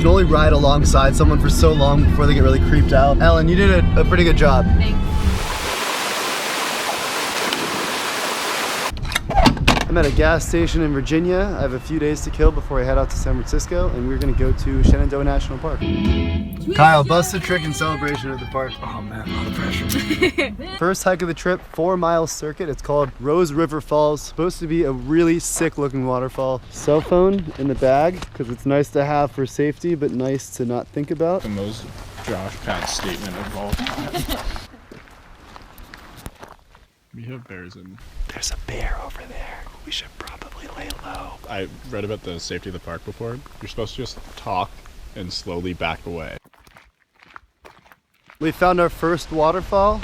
can only ride alongside someone for so long before they get really creeped out. Ellen, you did a pretty good job. Thanks. I'm at a gas station in Virginia. I have a few days to kill before I head out to San Francisco, and we're gonna go to Shenandoah National Park. Kyle, bust a trick in celebration of the park. Oh man, a lot of pressure. First hike of the trip, 4-mile circuit. It's called Rose River Falls. Supposed to be a really sick looking waterfall. Cell phone in the bag, because it's nice to have for safety, but nice to not think about. The most Josh Katz statement of all time. We have bears in. There's a bear over there. We should probably lay low. I read about the safety of the park before. You're supposed to just talk and slowly back away. We found our first waterfall.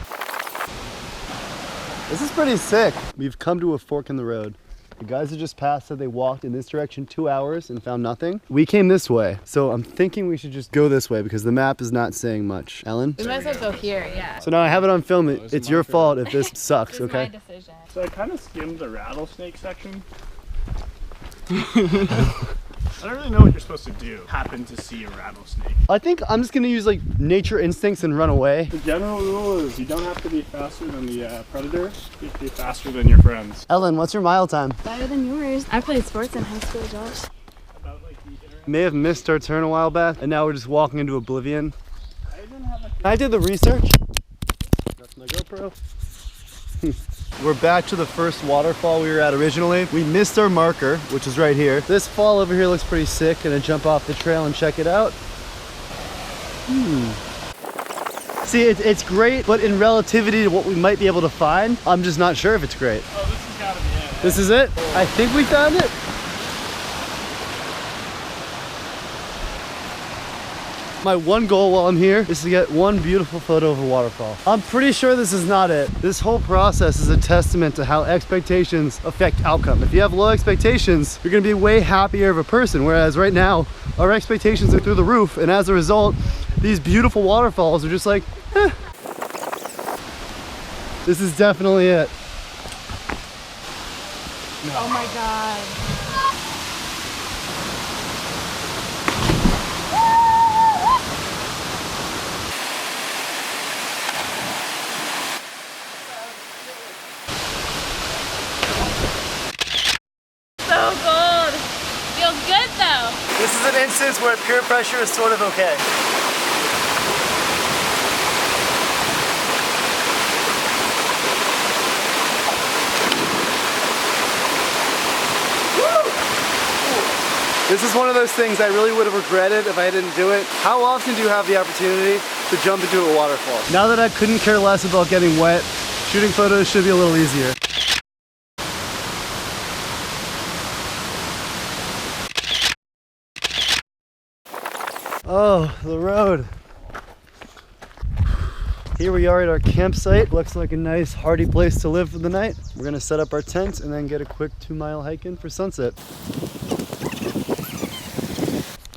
This is pretty sick. We've come to a fork in the road. The guys that just passed said they walked in this direction 2 hours and found nothing. We came this way, so I'm thinking we should just go this way because the map is not saying much. Ellen? We might as well go here, yeah. So now I have it on film. It's your fault if this sucks, This is okay? my decision. So I kind of skimmed the rattlesnake section. I don't really know what you're supposed to do. Happen to see a rattlesnake. I think I'm just gonna use like nature instincts and run away. The general rule is you don't have to be faster than the predator. You have to be faster than your friends. Ellen, what's your mile time? Better than yours. I played sports in high school, Josh. About like the internet. May have missed our turn a while back, and now we're just walking into oblivion. I did the research. That's my GoPro. We're back to the first waterfall we were at originally. We missed our marker, which is right here. This fall over here looks pretty sick. Gonna jump off the trail and check it out. See, it's great, but in relativity to what we might be able to find, I'm just not sure if it's great. Oh, this has got to be it. This is it? I think we found it. My one goal while I'm here is to get one beautiful photo of a waterfall. I'm pretty sure this is not it. This whole process is a testament to how expectations affect outcome. If you have low expectations, you're gonna be way happier of a person, whereas right now, our expectations are through the roof, and as a result, these beautiful waterfalls are just like, eh. This is definitely it. No. Oh my God. So cold. Feels good though. This is an instance where peer pressure is sort of okay. This is one of those things I really would have regretted if I didn't do it. How often do you have the opportunity to jump into a waterfall? Now that I couldn't care less about getting wet, shooting photos should be a little easier. Oh, the road. Here we are at our campsite. Looks like a nice hardy place to live for the night. We're gonna set up our tent and then get a quick 2-mile hike in for sunset.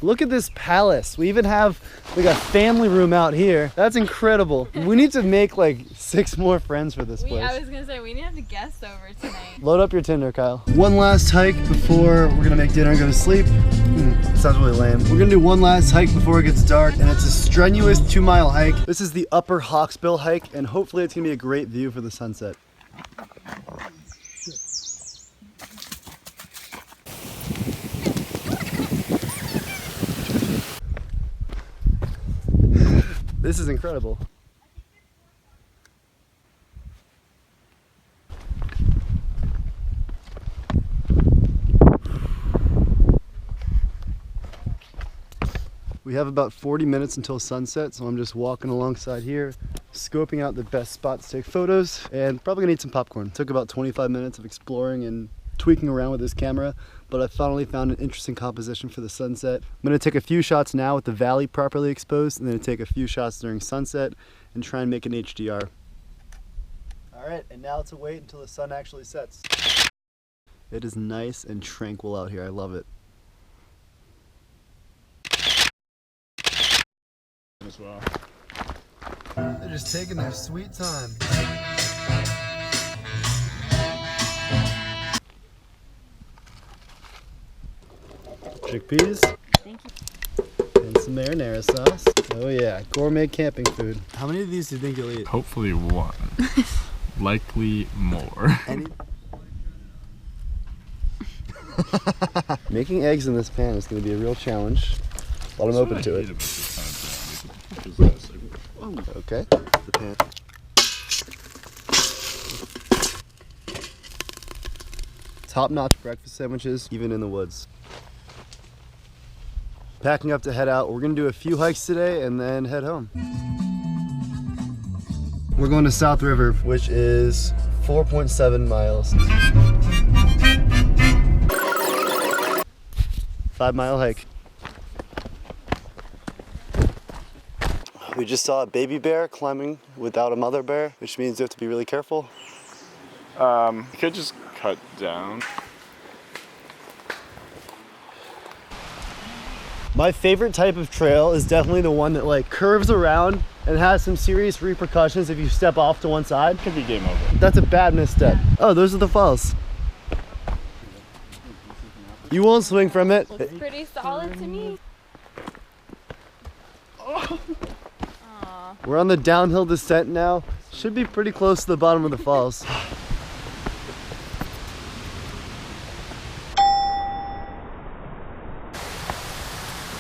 Look at this palace. We even have like a family room out here. That's incredible. We need to make like 6 more friends for this place. I was gonna say, we need to have the guests over tonight. Load up your Tinder, Kyle. One last hike before we're gonna make dinner and go to sleep. Sounds really lame. We're gonna do one last hike before it gets dark, and it's a strenuous 2-mile hike. This is the Upper Hawksbill hike, and hopefully it's gonna be a great view for the sunset. This is incredible. We have about 40 minutes until sunset, so I'm just walking alongside here, scoping out the best spots to take photos, and probably gonna eat some popcorn. Took about 25 minutes of exploring and tweaking around with this camera, but I finally found an interesting composition for the sunset. I'm gonna take a few shots now with the valley properly exposed, and then take a few shots during sunset and try and make an HDR. All right, and now to wait until the sun actually sets. It is nice and tranquil out here. I love it. As well. They're just taking their sweet time. Chickpeas. Thank you. And marinara sauce. Oh yeah, gourmet camping food. How many of these do you think you'll eat? Hopefully one. Likely more. Any? Making eggs in this pan is going to be a real challenge, but I'm open to it. Okay, the pan. Top-notch breakfast sandwiches, even in the woods. Packing up to head out. We're gonna do a few hikes today and then head home. We're going to South River, which is 4.7 miles. 5-mile hike. We just saw a baby bear climbing without a mother bear, which means you have to be really careful. You could just cut down. My favorite type of trail is definitely the one that like curves around and has some serious repercussions if you step off to one side. Could be game over. That's a bad misstep. Oh, those are the falls. You won't swing from it. Looks pretty solid to me. We're on the downhill descent now. Should be pretty close to the bottom of the falls.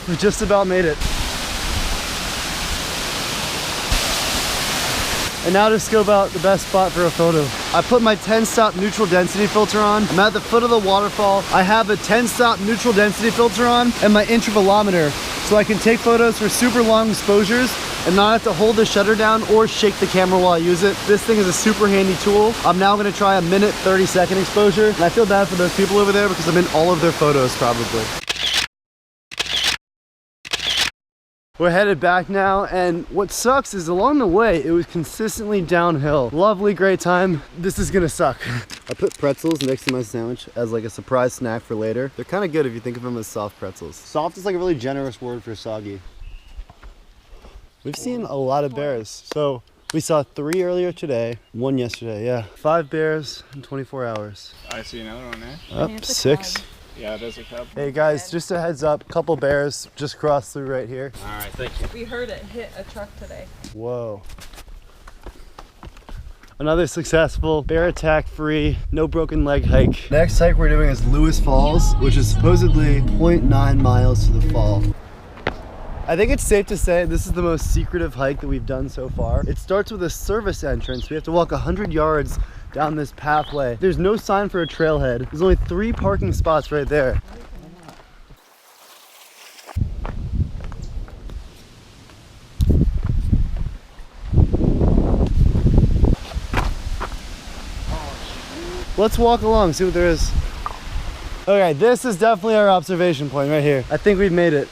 We just about made it. And now to scope out the best spot for a photo. I put my 10-stop neutral density filter on. I'm at the foot of the waterfall. I have a 10-stop neutral density filter on and my intervalometer, so I can take photos for super long exposures and not have to hold the shutter down or shake the camera while I use it. This thing is a super handy tool. I'm now gonna try a 1:30 exposure. And I feel bad for those people over there because I'm in all of their photos probably. We're headed back now, and what sucks is along the way, it was consistently downhill. Lovely, great time. This is gonna suck. I put pretzels next to my sandwich as like a surprise snack for later. They're kind of good if you think of them as soft pretzels. Soft is like a really generous word for soggy. We've seen a lot of bears. So we saw 3 earlier today, 1 yesterday, yeah. 5 bears in 24 hours. I see another one there. Up 6. Yeah, there's a cub. Hey guys, just a heads up, couple bears just crossed through right here. All right, thank you. We heard it hit a truck today. Whoa. Another successful, bear attack free, no broken leg hike. Next hike we're doing is Lewis Falls, which is supposedly 0.9 miles to the fall. I think it's safe to say this is the most secretive hike that we've done so far. It starts with a service entrance. We have to walk 100 yards down this pathway. There's no sign for a trailhead. There's only 3 parking spots right there. Let's walk along, see what there is. Okay, this is definitely our observation point right here. I think we've made it.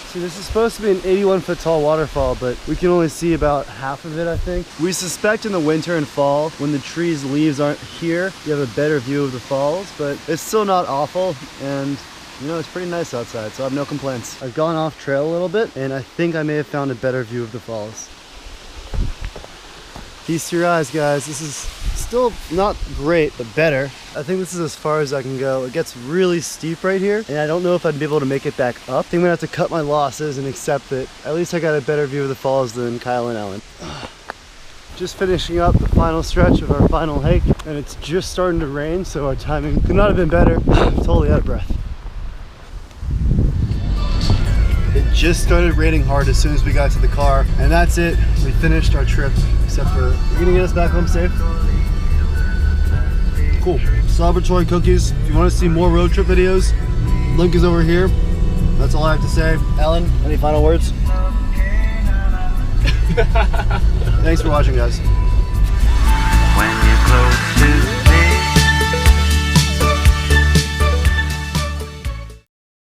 See, this is supposed to be an 81-foot tall waterfall, but we can only see about half of it, I think. We suspect in the winter and fall, when the trees' leaves aren't here, you have a better view of the falls, but it's still not awful, and you know, it's pretty nice outside, so I have no complaints. I've gone off trail a little bit, and I think I may have found a better view of the falls. Peace to your eyes, guys. This is still not great, but better. I think this is as far as I can go. It gets really steep right here, and I don't know if I'd be able to make it back up. I think I'm gonna have to cut my losses and accept that at least I got a better view of the falls than Kyle and Ellen. Just finishing up the final stretch of our final hike, and it's just starting to rain, so our timing could not have been better. I'm totally out of breath. It just started raining hard as soon as we got to the car, and that's it. We finished our trip, except for, you're gonna get us back home safe? Cool. Celebratory cookies. If you want to see more road trip videos, link is over here. That's all I have to say. Ellen, any final words? Thanks for watching, guys. When you're close to